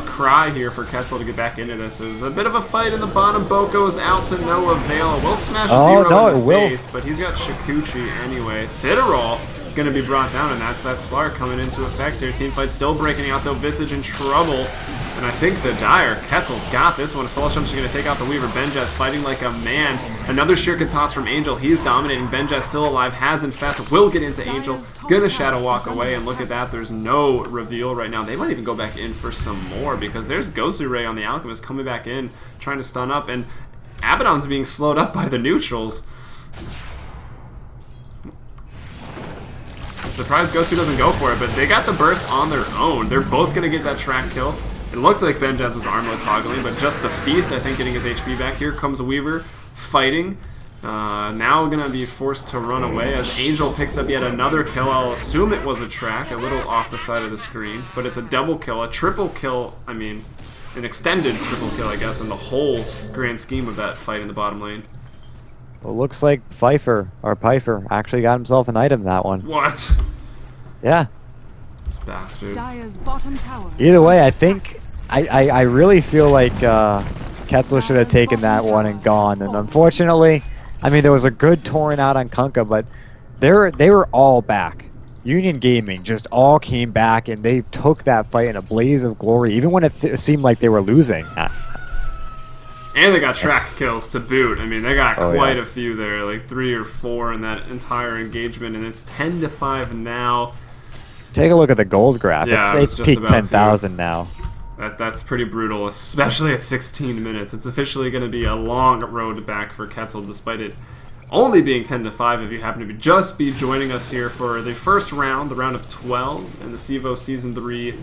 cry here for Quetzal to get back into this. Is a bit of a fight in the bottom. Boko is out to no avail. Will smash Zero in the face, but he's got Shikuchi anyway. Citadel going to be brought down, and that's that Slark coming into effect here. Teamfight still breaking out, though. Visage in trouble. And I think the Dire, Quetzal's got this one. Soul Shum's going to take out the Weaver. Benjaz fighting like a man. Another Shuriken toss from Angel. He's dominating. Benjaz still alive. Has infest. Will get into Angel. Gonna Shadow Walk away. And look at that. There's no reveal right now. They might even go back in for some more because there's Gosu Ray on the Alchemist coming back in, trying to stun up. And Abaddon's being slowed up by the neutrals. I'm surprised Gosu doesn't go for it, but they got the burst on their own. They're both going to get that track kill. It looks like Benjaz was armlet toggling, but just the Feast, I think, getting his HP back. Here comes Weaver fighting. Now going to be forced to run away as Angel picks up yet another kill. I'll assume it was a track, a little off the side of the screen, but it's a double kill, a triple kill, I mean, an extended triple kill, I guess, in the whole grand scheme of that fight in the bottom lane. Well, looks like Pfeiffer actually got himself an item that one. What? Yeah. These bastards. Either way, I think I really feel like Quetzal should have taken that one and gone. And unfortunately, I mean, there was a good torrent out on Kunkka, but they were all back. Union Gaming just all came back, and they took that fight in a blaze of glory, even when it seemed like they were losing. And they got track kills to boot. I mean, they got quite a few there, like 3 or 4 in that entire engagement, and it's 10-5 now. Take a look at the gold graph. Yeah, it's peaked 10,000 now. That's pretty brutal, especially at 16 minutes. It's officially going to be a long road back for Quetzal, despite it only being 10-5 if you happen to just be joining us here for the first round, the round of 12 in the CEVO Season 3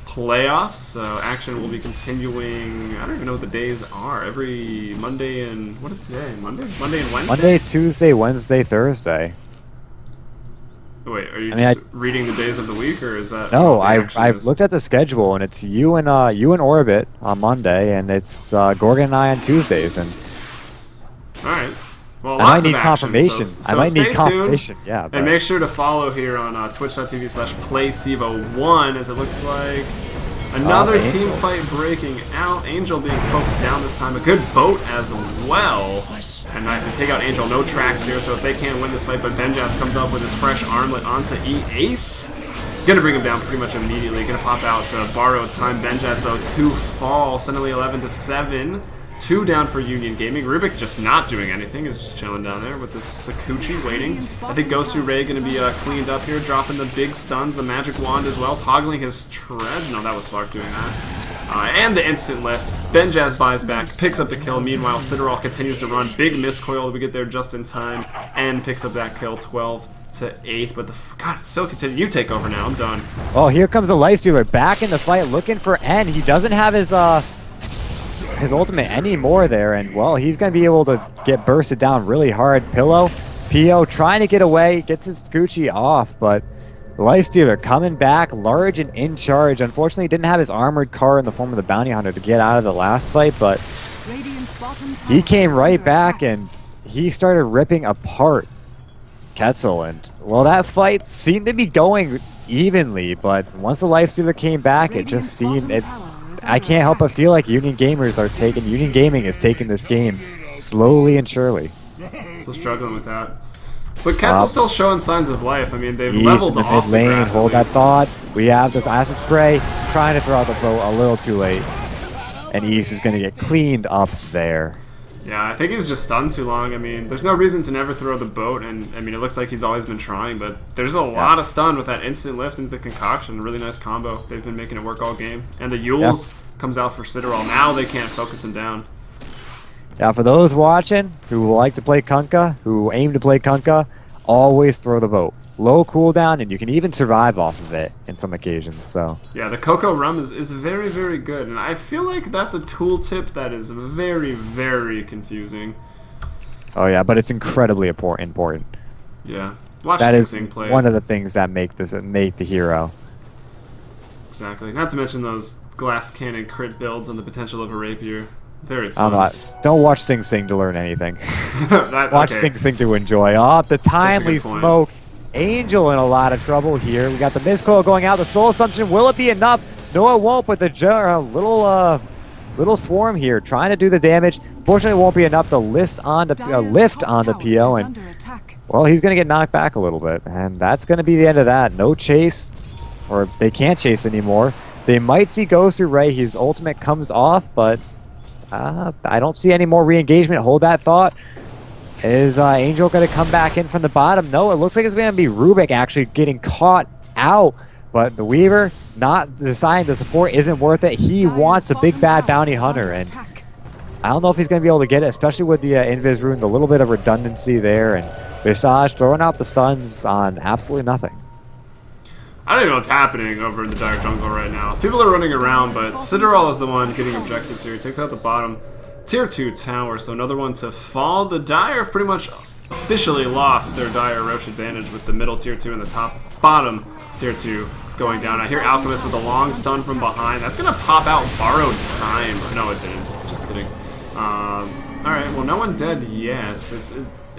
playoffs. So action will be continuing, I don't even know what the days are, every Monday and, what is today, Monday and Wednesday? Monday, Tuesday, Wednesday, Thursday. Wait, are you just reading the days of the week, or is that... No, I've looked at the schedule, and it's you and Orbit on Monday, and it's Gorgon and I on Tuesdays, and... Alright. Well, I might need confirmation. I might need confirmation, yeah. And make sure to follow here on twitch.tv/playcevo1, as it looks like Another team Angel. fight breaking out. Angel being focused down this time. A good boat as well. And nice to take out Angel. No tracks here, so if they can't win this fight, but Benjaz comes up with his fresh armlet onto E-Ace. Gonna bring him down pretty much immediately. Gonna pop out the borrowed time. Benjaz, though, 2 fall. Suddenly 11-7. 2 down for Union Gaming. Rubik just not doing anything. Is just chilling down there with the Sakuchi waiting. I think Gosu Ray gonna be cleaned up here. Dropping the big stuns. The magic wand as well. Toggling his treads. No, that was Slark doing that. And the instant lift. Benjaz buys back. Picks up the kill. Meanwhile, Citadel continues to run. Big miscoil. We get there just in time. And picks up that kill. 12-8. But God, it's still continuing. You take over now. I'm done. Oh, here comes the Lifestealer back in the fight, looking for N. He doesn't have his ultimate anymore there, and well, he's gonna be able to get bursted down really hard. Pillow, PO trying to get away, gets his Gucci off, but Lifestealer coming back, large and in charge. Unfortunately, didn't have his armored car in the form of the Bounty Hunter to get out of the last fight, but he came right back and he started ripping apart Quetzal, and well, that fight seemed to be going evenly, but once the Lifestealer came back, it just seemed I can't help but feel like Union Gaming is taking this game slowly and surely. Still struggling with that. But Quetzal's still showing signs of life. I mean, they've East leveled in the off mid lane, the graph hold at that least. thought. We have the Acid Spray trying to throw out the boat a little too late. And East is going to get cleaned up there. Yeah, I think he's just stunned too long. I mean, there's no reason to never throw the boat, and I mean, it looks like he's always been trying, but there's a lot of stun with that instant lift into the concoction. Really nice combo. They've been making it work all game. And the Yules comes out for Citadel. Now they can't focus him down. Now, for those watching who like to play Kunkka, who aim to play Kunkka, always throw the boat. Low cooldown, and you can even survive off of it in some occasions. So yeah, the Cocoa Rum is very, very good, and I feel like that's a tooltip that is very, very confusing. oh yeah, but it's incredibly important. Yeah, watch That Sing is Sing play. one of the things that make the hero. Exactly. Not to mention those glass cannon crit builds and the potential of a rapier. Very I fun. don't watch Sing Sing to learn anything. That, Watch okay. Sing Sing to enjoy. Oh, the timely point. smoke. Angel in a lot of trouble here. We got the miscoil going out. The Soul Assumption. Will it be enough? No, it won't. But the little swarm here trying to do the damage. Fortunately, it won't be enough to lift onto PO. And well, he's going to get knocked back a little bit. And that's going to be the end of that. No chase. Or they can't chase anymore. They might see Gosu Ray. His ultimate comes off, but I don't see any more re-engagement. Hold that thought. Is Angel going to come back in from the bottom? No, it looks like it's going to be Rubik actually getting caught out. But the Weaver not deciding the support isn't worth it. He wants a big bad bounty hunter, and I don't know if he's going to be able to get it, especially with the Invis Rune, the little bit of redundancy there, and Visage throwing out the stuns on absolutely nothing. I don't even know what's happening over in the Dire Jungle right now. People are running around, but Citadel is the one getting objectives here. He takes out the bottom Tier 2 tower, so another one to fall. The Dire have pretty much officially lost their Dire Roche advantage with the middle Tier 2 and the bottom Tier 2 going down. I hear Alchemist with a long stun from behind. That's going to pop out Borrowed Time. No, it didn't. Just kidding. Alright, well, no one dead yet.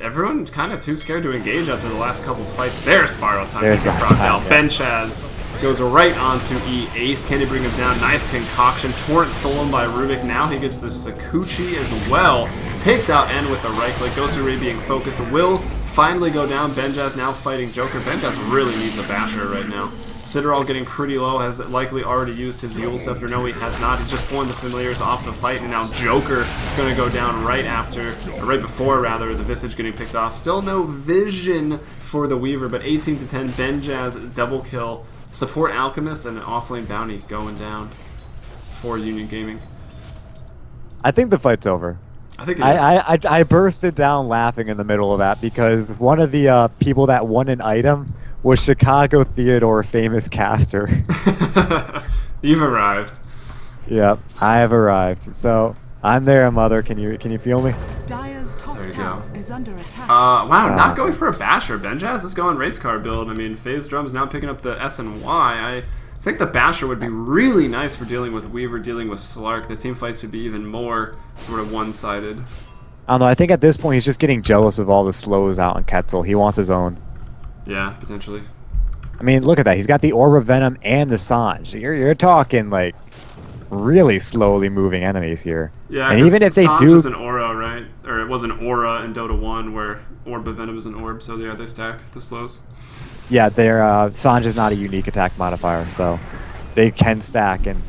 Everyone's kind of too scared to engage after the last couple fights. There's Borrowed Time. There's Borrowed Time, yeah. Benchaz goes right onto E-Ace. Can he bring him down? Nice concoction. Torrent stolen by Rubik. Now he gets the Sakuchi as well. Takes out N with the right click. Gosuri being focused. Will finally go down. Benjaz now fighting Joker. Benjaz really needs a basher right now. Citadel getting pretty low. Has likely already used his Yule Scepter. No, he has not. He's just pulling the familiars off the fight. And now Joker going to go down right before the Visage getting picked off. Still no vision for the Weaver, but 18-10. Benjaz double kill. Support Alchemist and an offlane bounty going down for Union Gaming. I think the fight's over. I think it is. I bursted down laughing in the middle of that because one of the people that won an item was Chicago Theodore famous caster. You've arrived. Yep, I have arrived. So I'm there, mother. Can you feel me? Dire's top There you tower go. is under attack. Wow, not going for a basher. Benjaz is going race car build. I mean, Phase Drum's now picking up the S and Y. I think the basher would be really nice for dealing with Weaver, dealing with Slark. The team fights would be even more sort of one-sided. I don't know. I think at this point he's just getting jealous of all the slows out on Quetzal. He wants his own. Yeah, potentially. I mean, look at that. He's got the Orb of Venom and the Sange. You're talking like really slowly moving enemies here. Yeah, and even if they Sange do, is an aura, right? Or it was an aura in Dota 1 where Orb of Venom is an orb, so yeah, they stack the slows. yeah, their Sange is not a unique attack modifier, so they can stack, and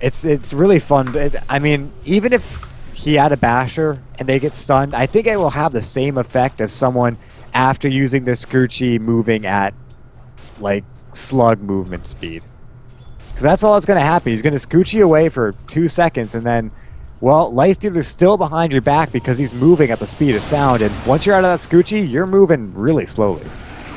it's really fun. I mean, even if he had a basher and they get stunned, I think it will have the same effect as someone after using the Scoochie moving at like slug movement speed. Because that's all that's going to happen. He's going to scooch you away for 2 seconds, and then, well, Lifestealer's still behind your back because he's moving at the speed of sound, and once you're out of that Scoochie, you're moving really slowly.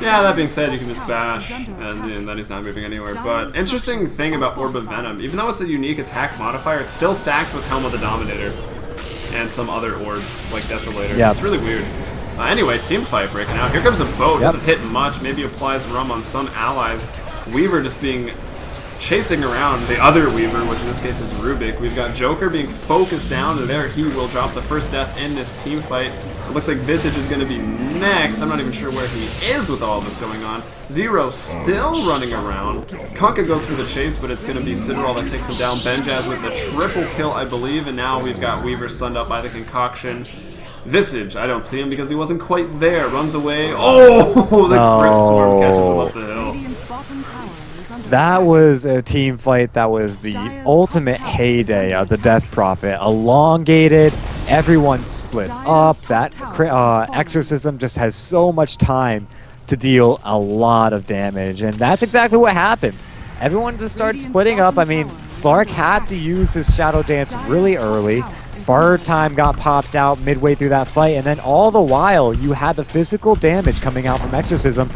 Yeah, that being said, you can just bash, and then he's not moving anywhere. But interesting thing about Orb of Venom, even though it's a unique attack modifier, it still stacks with Helm of the Dominator and some other orbs, like Desolator. Yep. It's really weird. Anyway, team fight breaking out. Here comes a boat. Yep. Doesn't hit much. Maybe applies rum on some allies. Weaver just being chasing around the other Weaver, which in this case is Rubik. We've got Joker being focused down, and there he will drop the first death in this team fight. It looks like Visage is going to be next. I'm not even sure where he is with all this going on. Zero still running around. Kunkka goes for the chase, but it's going to be Sidral that takes him down. Benjaz with the triple kill, I believe, and now we've got Weaver stunned up by the concoction. Visage, I don't see him because he wasn't quite there. Runs away. Oh, the Grip Swarm catches him up the hill. Radiant's bottom tower is under That attack. was a team fight that was the ultimate heyday of the Death Prophet. Elongated, everyone split up. That Exorcism just has so much time to deal a lot of damage, and that's exactly what happened. Everyone just started splitting up. I mean, Slark had to use his Shadow Dance really early. Bar time got popped out midway through that fight, and then all the while you had the physical damage coming out from Exorcism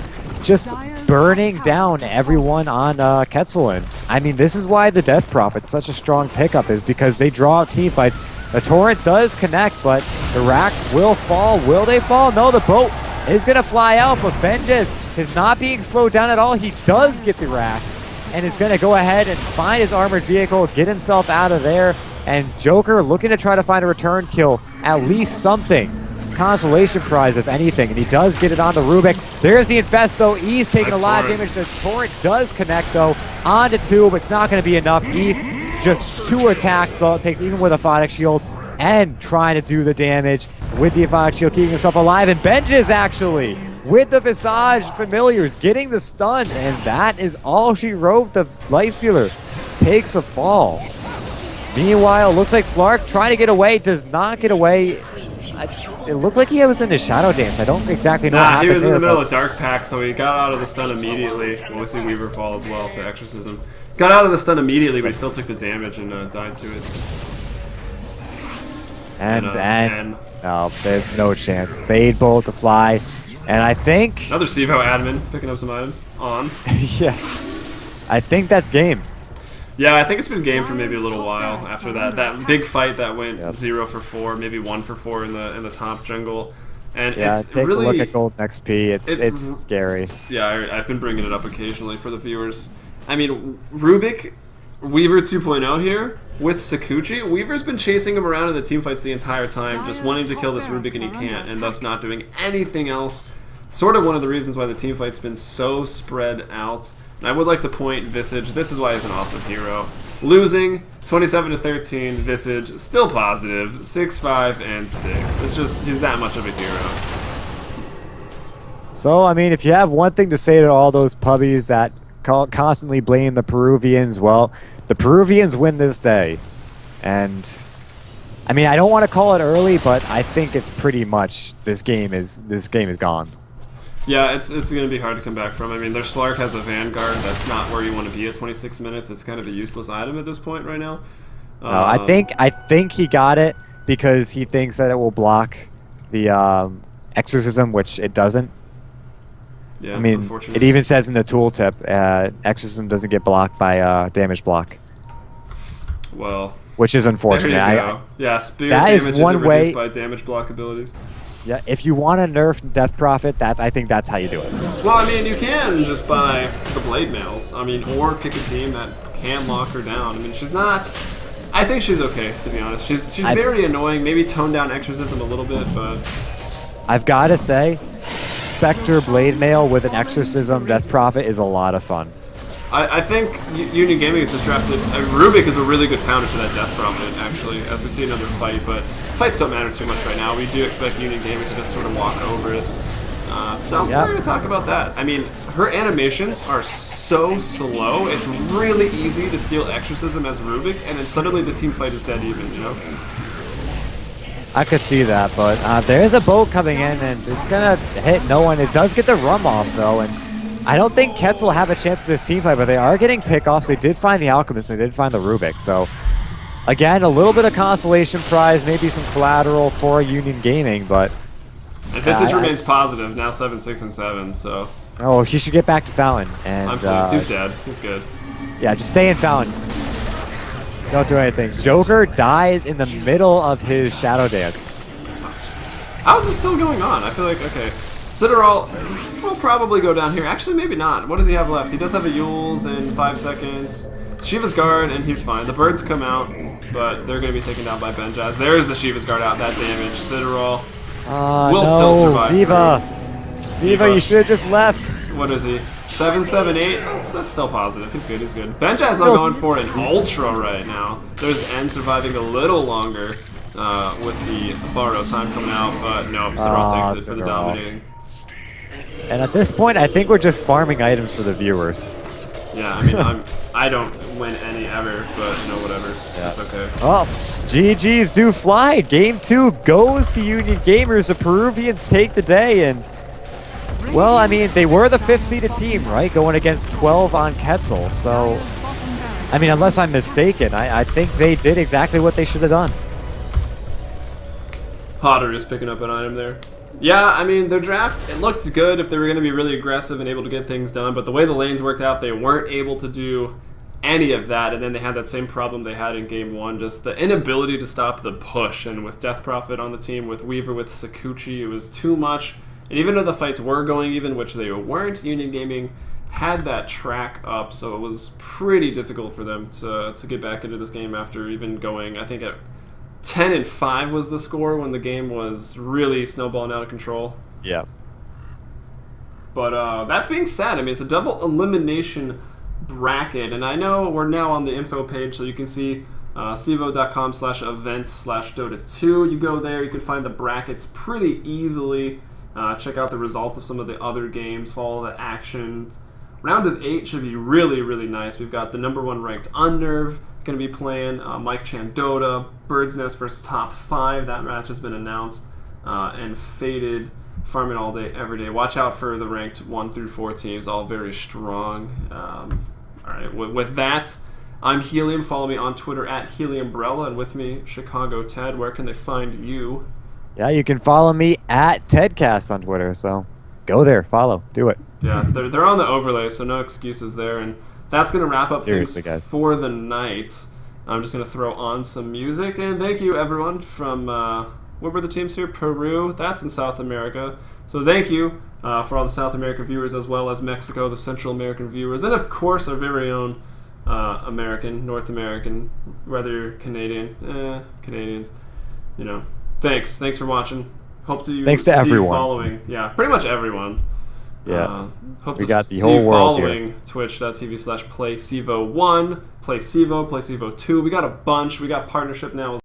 just burning down everyone on Quetzal. I mean, this is why the Death Prophet's such a strong pickup, is because they draw out team fights. The Torrent does connect, but the racks will fall. Will they fall? No, the boat is going to fly out, but Benjes is not being slowed down at all. He does get the racks and is going to go ahead and find his armored vehicle, get himself out of there. And Joker looking to try to find a return kill, at least something. Consolation prize, if anything, and he does get it onto Rubik. There's the Infesto. East taking Nice a lot of Torrent. damage. The Torrent does connect, though, onto 2, but it's not going to be enough. East just 2 attacks, though it takes, even with a Photic Shield, and trying to do the damage with the Photic Shield, keeping himself alive. And Benjes, actually, with the Visage Familiars, getting the stun, and that is all she wrote. The Lifestealer takes a fall. Meanwhile, looks like Slark trying to get away, does not get away. It looked like he was in his Shadow Dance. I don't exactly know what Nah, happened he was in there, the middle but of Dark Pack, so he got out of the stun immediately. Well, we see Weaver fall as well to Exorcism. Got out of the stun immediately, but he still took the damage and died to it. and no, there's no chance. Fade Bolt to fly, and I think, Another CEVO admin picking up some items on. yeah, I think that's game. Yeah, I think it's been game for maybe a little while after that big fight that went Yep. 0 for 4, maybe 1 for 4 in the top jungle. And Yeah, it's take really, a look at Golden XP. It's scary. yeah, I've been bringing it up occasionally for the viewers. I mean, Rubik, Weaver 2.0 here with Sakuchi. Weaver's been chasing him around in the team fights the entire time, just wanting to kill this Rubik, and he can't, and thus not doing anything else. Sort of one of the reasons why the team fight's been so spread out. And I would like to point Visage, this is why he's an awesome hero. Losing 27-13, Visage still positive, 6-5 and 6. It's just, he's that much of a hero. So, I mean, if you have one thing to say to all those puppies that constantly blame the Peruvians, well, the Peruvians win this day. And, I mean, I don't want to call it early, but I think it's pretty much this game is gone. Yeah, it's going to be hard to come back from. I mean, their Slark has a Vanguard. That's not where you want to be at 26 minutes. It's kind of a useless item at this point right now. No, I think he got it because he thinks that it will block the Exorcism, which it doesn't. Yeah, I mean, unfortunately. it even says in the tooltip, Exorcism doesn't get blocked by damage block, Well, which is there unfortunate. you go. Yeah, spirit that is damage one isn't reduced way- by damage block abilities. Yeah, if you want to nerf Death Prophet, I think that's how you do it. Well, I mean, you can just buy the Blade Mails. I mean, or pick a team that can lock her down. I mean, she's not... I think she's okay, to be honest. She's very annoying. Maybe tone down Exorcism a little bit, but... I've got to say, Spectre Blade Mail with an Exorcism Death Prophet is a lot of fun. I think Union Gaming has just drafted... Rubik is a really good counter to that Death Prophet, actually, as we see another fight, but fights don't matter too much right now. We do expect Union Gaming to just sort of walk over it. So we're going to talk about that. I mean, her animations are so slow, it's really easy to steal Exorcism as Rubik, and then suddenly the team fight is dead even, you know? I could see that, but there is a boat coming in, and it's going to hit no one. It does get the rum off, though, and I don't think Quetzal will have a chance at this team fight, but they are getting pickoffs. They did find the Alchemist, and they did find the Rubik, so again, a little bit of consolation prize, maybe some collateral for Union Gaming, but... Visage remains positive, now 7, 6, and 7, so... Oh, he should get back to Fountain, and... I'm pleased. He's dead. He's good. Yeah, just stay in Fountain. Don't do anything. Joker dies in the middle of his Shadow Dance. How is this still going on? I feel like, okay. Citadel will probably go down here. Actually, maybe not. What does he have left? He does have a Yules in 5 seconds. Shiva's Guard, and he's fine. The birds come out, but they're going to be taken down by Benjaz. There's the Shiva's Guard out. That damage. Citadel will still survive. Viva, you should have just left. What is he? 7, 7, 8? That's still positive. He's good, he's good. Benjaz not going for an Ultra right now. There's N surviving a little longer with the borrow time coming out, but no, Citadel takes it for the dominating. And at this point, I think we're just farming items for the viewers. Yeah, I mean, I don't win any ever, but you know, whatever. Yeah. It's okay. Oh, GG's do fly. Game 2 goes to Union Gamers. The Peruvians take the day, and well, I mean, they were the 5th seeded team, right? Going against 12 on Quetzal. So, I mean, unless I'm mistaken, I think they did exactly what they should have done. Potter is picking up an item there. Yeah, I mean, their draft, it looked good if they were going to be really aggressive and able to get things done, but the way the lanes worked out, they weren't able to do any of that, and then they had that same problem they had in Game 1, just the inability to stop the push, and with Death Prophet on the team, with Weaver, with Sakuchi, it was too much, and even though the fights were going even, which they weren't, Union Gaming had that track up, so it was pretty difficult for them to get back into this game after even going, I think, at 10-5 was the score when the game was really snowballing out of control. Yeah. But that being said, I mean, it's a double elimination bracket, and I know we're now on the info page, so you can see CEVO.com/events/DOTA2. You go there, you can find the brackets pretty easily. Check out the results of some of the other games, follow the action. Round of 8 should be really, really nice. We've got the #1 ranked Unnerve going to be playing Mike Chandota, Bird's Nest versus Top 5. That match has been announced. And Faded, farming all day, every day. Watch out for the ranked 1 through 4 teams, all very strong. All right, with that, I'm Helium. Follow me on Twitter at Heliumbrella, and with me, Chicago Ted. Where can they find you? Yeah, you can follow me at TedCast on Twitter, so go there, follow, do it. Yeah, they're on the overlay, so no excuses there, and that's going to wrap up things for the night. I'm just going to throw on some music, and thank you, everyone, from, what were the teams here? Peru, that's in South America. So thank you for all the South American viewers, as well as Mexico, the Central American viewers, and of course our very own American, North American, rather Canadian, Canadians, you know. Thanks for watching. Hope to Thanks to see everyone. You following. Yeah, pretty much everyone. Yeah. Hope we to got the see whole you world following here. Twitch.tv/PlayCevo1, PlayCevo, PlayCevo2. We got a bunch. We got partnership now.